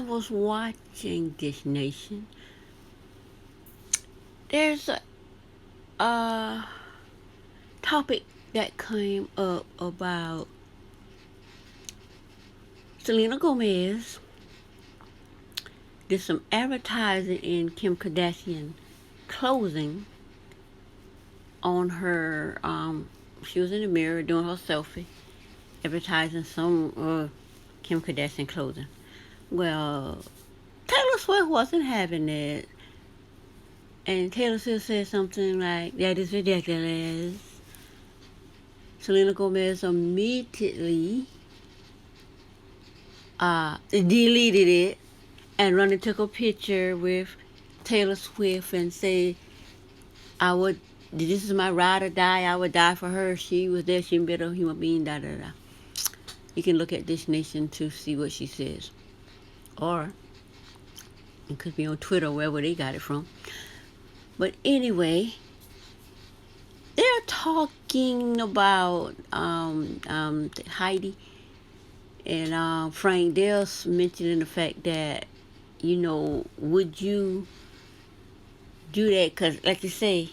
was watching Dish Nation, there's a topic that came up about Selena Gomez did some advertising in Kim Kardashian clothing on her. She was in the mirror doing her selfie, advertising some Kim Kardashian clothing. Well, Taylor Swift wasn't having it, and Taylor Swift said something like, "That is ridiculous." Selena Gomez immediately deleted it and run and took a picture with Taylor Swift and say, this is my ride or die, I would die for her. She was there, she better human being, da da da. You can look at Dish Nation to see what she says. Or it could be on Twitter, wherever they got it from. But anyway, they're talking about Heidi and Frank. They're mentioning the fact that, would you do that? Because, like you say,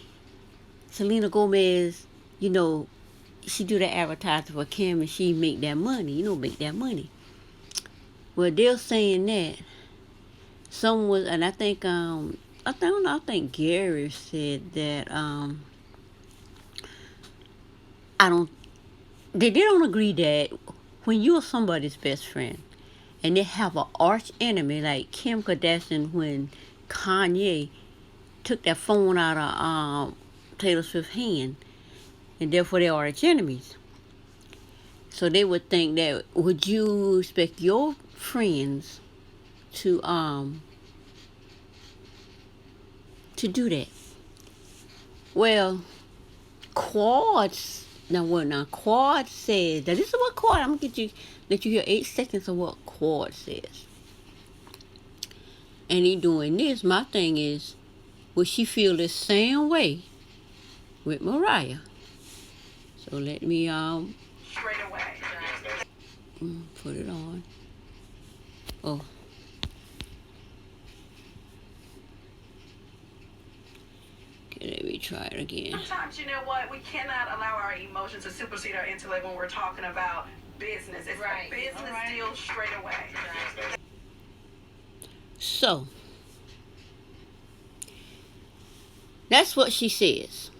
Selena Gomez, she do that advertising for Kim and she make that money. Make that money. Well, they're saying that. And I think Gary said that they don't agree that when you're somebody's best friend and they have an arch enemy like Kim Kardashian, when Kanye took that phone out of Taylor Swift's hand, and therefore they are arch enemies. So they would think that, would you expect your friends to do that? Well, Quad says that this is what Quad. I'm gonna let you hear 8 seconds of what Quad says. And he doing this. My thing is, would she feel the same way with Mariah? So let me straight away. Put it on. Oh. Okay, let me try it again. Sometimes, you know what? We cannot allow our emotions to supersede our intellect when we're talking about business. It's a business deal straight away. So, that's what she says.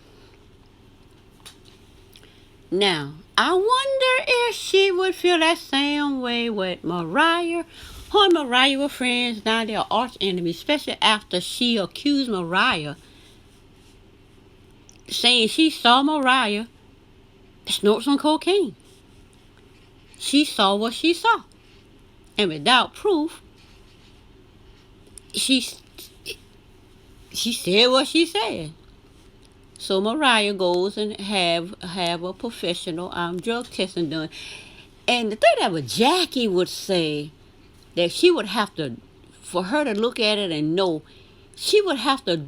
Now, I wonder if she would feel that same way with Mariah. Her and Mariah were friends, now they're arch enemies, especially after she accused Mariah, saying she saw Mariah snort some cocaine. She saw what she saw. And without proof, she said what she said. So Mariah goes and have a professional drug testing done. And the thing that Jackie would say, that she would have to, for her to look at it and know, she would have to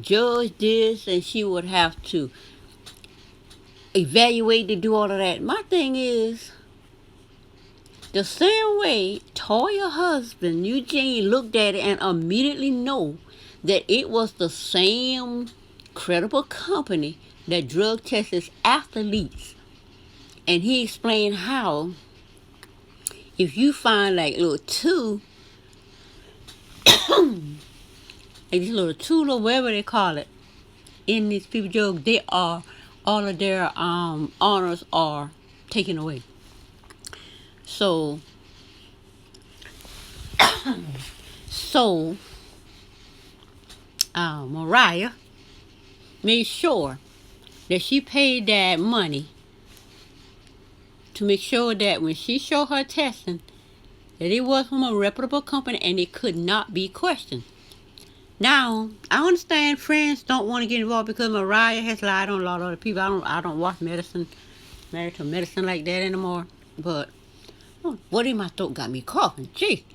judge this, and she would have to evaluate to do all of that. My thing is, the same way Toya husband, Eugene, looked at it and immediately know that it was the same credible company that drug tests athletes. And he explained how if you find like little two, these little tool or whatever they call it, in these people drugs, they are, all of their honors are taken away. So Mariah made sure that she paid that money to make sure that when she showed her testing, that it was from a reputable company and it could not be questioned. Now, I understand friends don't want to get involved because Mariah has lied on a lot of other people. I don't watch medicine, married to medicine like that anymore. But what in my throat got me coughing? Gee.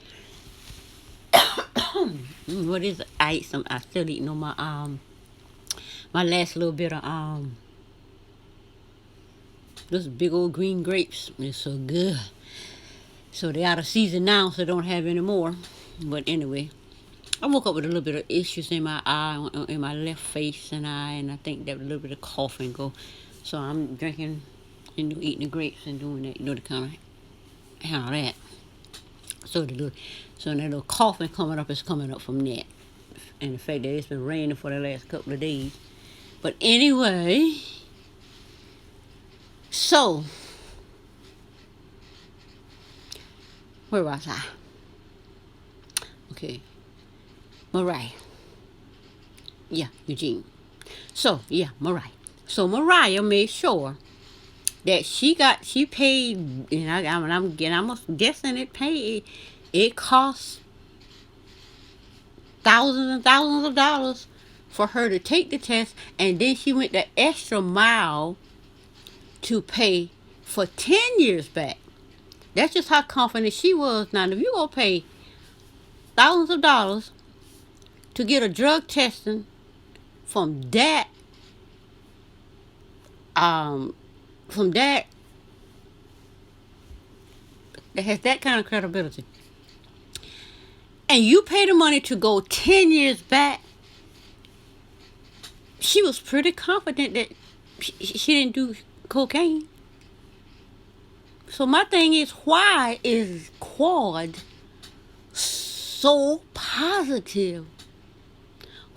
What is it? I still eating on my last little bit of those big old green grapes. It's so good. So they're out of season now, so they don't have any more. But anyway, I woke up with a little bit of issues in my eye, in my left face and eye, and I think that a little bit of coughing go. So I'm drinking, eating the grapes and doing that, to kind of handle that. So that little coughing coming up is coming up from that, and the fact that it's been raining for the last couple of days. But anyway, so where was I? Okay, Mariah. Yeah, Eugene. So yeah, Mariah. So Mariah made sure that she paid, and I'm guessing it cost thousands and thousands of dollars for her to take the test, and then she went the extra mile to pay for 10 years back. That's just how confident she was. Now, if you gonna pay thousands of dollars to get a drug testing from that that has that kind of credibility, and you pay the money to go 10 years back, she was pretty confident that she didn't do cocaine. So my thing is, why is Quad so positive?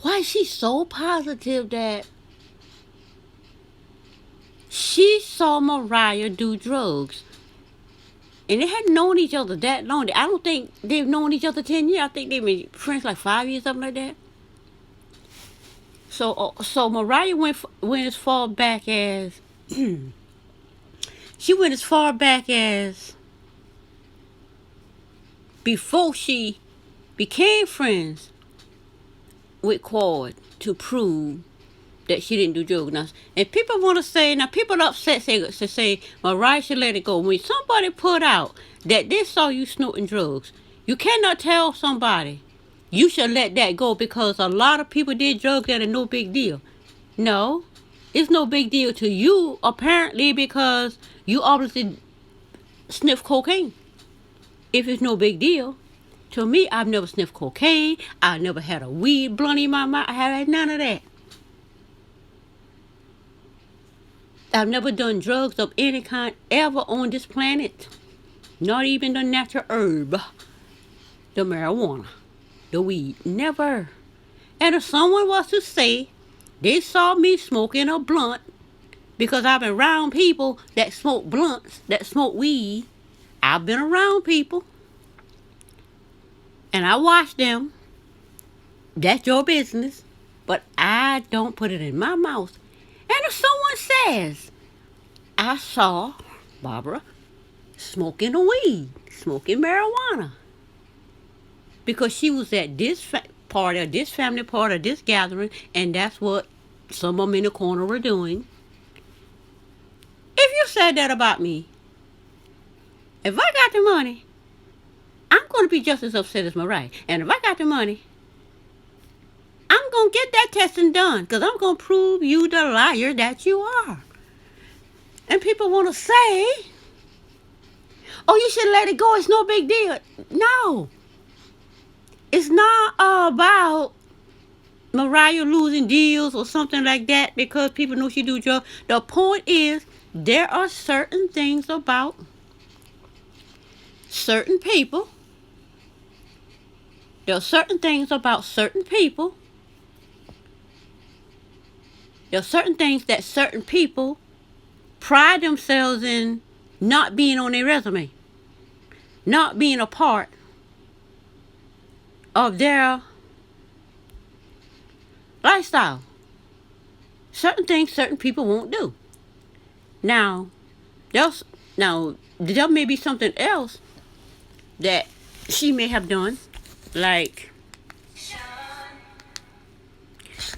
Why is she so positive that she saw Mariah do drugs? And they hadn't known each other that long. I don't think they've known each other 10 years. I think they've been friends like 5 years, something like that. So Mariah went as far back as she went as far back as before she became friends with Quad to prove that she didn't do drugs. Now, and people want to say, people upset say Mariah should let it go. When somebody put out that they saw you snorting drugs, you cannot tell somebody you should let that go because a lot of people did drugs that are no big deal. No, it's no big deal to you, apparently, because you obviously sniff cocaine. If it's no big deal. To me, I've never sniffed cocaine. I never had a weed blunt in my mouth. I haven't had none of that. I've never done drugs of any kind ever on this planet. Not even the natural herb, the marijuana, the weed. Never. And if someone was to say they saw me smoking a blunt because I've been around people that smoke blunts, that smoke weed, I've been around people and I watch them. That's your business. But I don't put it in my mouth. And if someone says, I saw Barbara smoking a weed, smoking marijuana, because she was at this party, or this family party, or this gathering, and that's what some of them in the corner were doing. If you said that about me, if I got the money, I'm going to be just as upset as Mariah. And if I got the money, I'm going to get that testing done, because I'm going to prove you the liar that you are. And people want to say, oh, you should let it go. It's no big deal. No. It's not about Mariah losing deals or something like that because people know she do drugs. The point is, there are certain things about certain people. There are certain things about certain people. There are certain things that certain people pride themselves in not being on their resume, not being a part of their lifestyle. Certain things certain people won't do. Now, there may be something else that she may have done, like,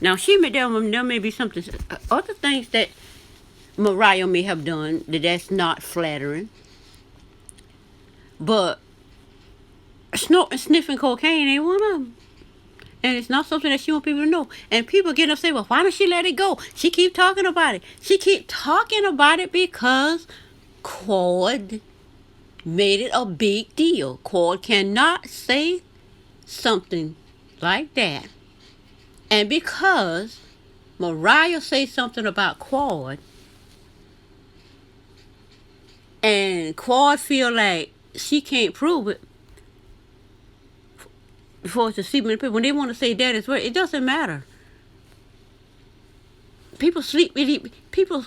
now there may be something, other things that Mariah may have done that's not flattering, but sniffing cocaine ain't one of them. And it's not something that she wants people to know. And people get upset, well, why don't she let it go? She keep talking about it. She keep talking about it because Quad made it a big deal. Quad cannot say something like that. And because Mariah say something about Quad, and Quad feel like she can't prove it for us to see many people, when they want to say that as well, it doesn't matter. People sleep with people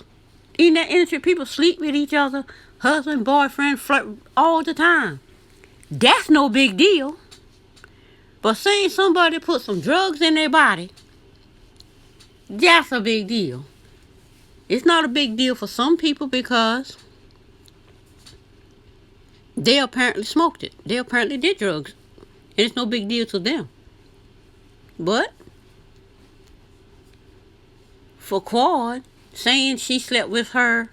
in that industry. People sleep with each other, husband, boyfriend, flirt all the time. That's no big deal. But saying somebody put some drugs in their body, that's a big deal. It's not a big deal for some people because they apparently smoked it. They apparently did drugs. And it's no big deal to them. But for Quad, saying she slept with her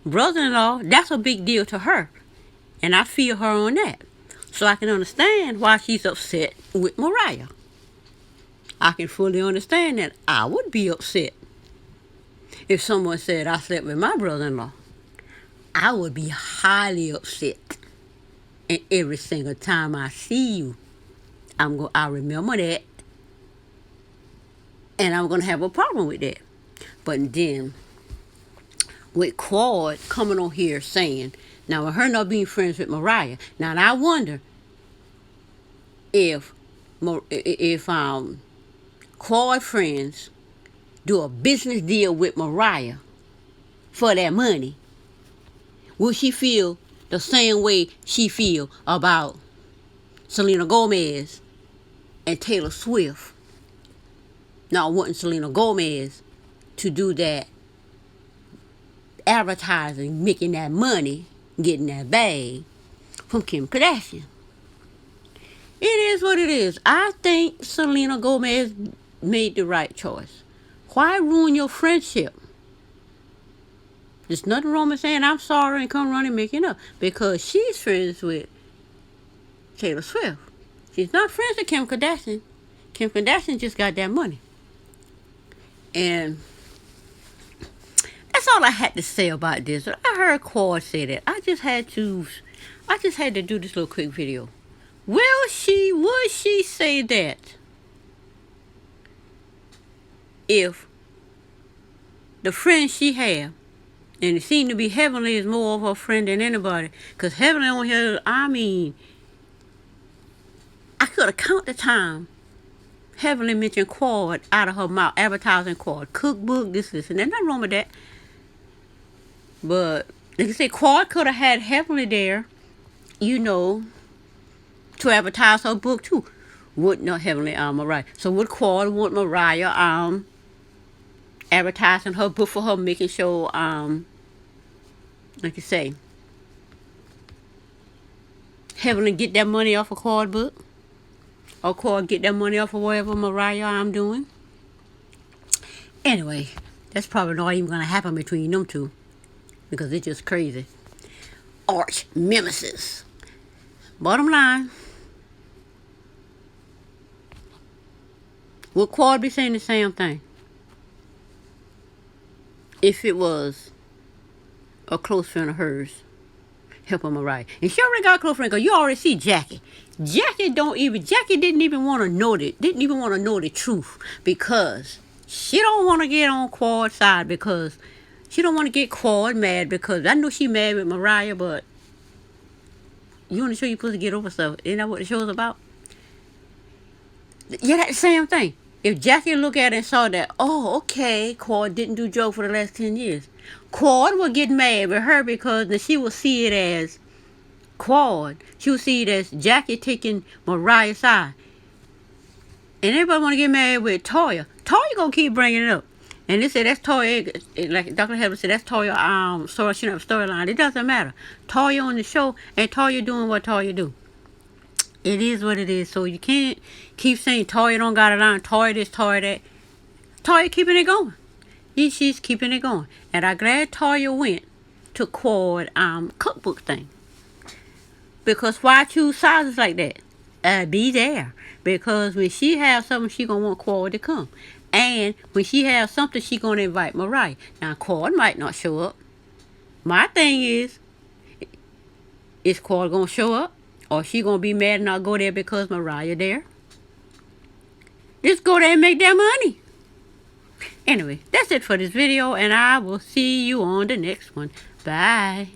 brother-in-law, that's a big deal to her. And I feel her on that. So I can understand why she's upset with Mariah. I can fully understand that. I would be upset if someone said I slept with my brother-in-law. I would be highly upset. And every single time I see you, I remember that. And I'm going to have a problem with that. But then, with Quad coming on here saying, now with her not being friends with Mariah, now I wonder if Quad friends do a business deal with Mariah for that money, will she feel the same way she feel about Selena Gomez and Taylor Swift not wanting Selena Gomez to do that advertising, making that money, getting that bag from Kim Kardashian? It is what it is. I think Selena Gomez made the right choice. Why ruin your friendship? There's nothing wrong with saying I'm sorry and come running making up, because she's friends with Taylor Swift. She's not friends with Kim Kardashian. Kim Kardashian just got that money. And that's all I had to say about this. I heard Quad say that. I just had to do this little quick video. Would she say that if the friend she had, and it seemed to be Heavenly is more of her friend than anybody, because Heavenly on here, I could have count the time Heavenly mentioned Quad out of her mouth, advertising Quad, cookbook, this, and there's nothing wrong with that. But, like I say, Quad could have had Heavenly there, to advertise her book too. Would not Heavenly, Mariah. So would Quad want Mariah, advertising her book for her, making sure, like you say, Heavenly get that money off a Quad book? Or Quad get that money off of whatever Mariah I'm doing? Anyway, that's probably not even going to happen between them two, because it's just crazy. Arch nemesis. Bottom line, would Quad be saying the same thing if it was a close friend of hers helping Mariah? And she already got a close friend, because you already see Jackie. Jackie didn't even want to know the truth, because she don't want to get on Quad's side, because she don't want to get Quad mad, because I know she mad with Mariah, but you want to show you're supposed to get over stuff. Isn't that what the show's about? Yeah, that's the same thing. If Jackie looked at it and saw that, oh, okay, Quad didn't do drugs for the last 10 years. Quad would get mad with her, because then she would see it as Quad. She would see it as Jackie taking Mariah's side. And everybody want to get mad with Toya. Toya gonna keep bringing it up. And they say that's Toya, like Dr. Heather said, that's Toya, storyline. It doesn't matter. Toya on the show, and Toya doing what Toya do. It is what it is. So you can't keep saying Toya don't got it on, Toya this, Toya that. Toya keeping it going. She's keeping it going. And I'm glad Toya went to Quad cookbook thing. Because why choose sizes like that? Be there. Because when she has something, she gonna want Quad to come. And when she has something, she gonna invite Mariah. Now Quad might not show up. My thing is, Is Carl gonna show up? Or she gonna be mad and not go there because Mariah there? Just go there and make their money. Anyway, that's it for this video, and I will see you on the next one. Bye.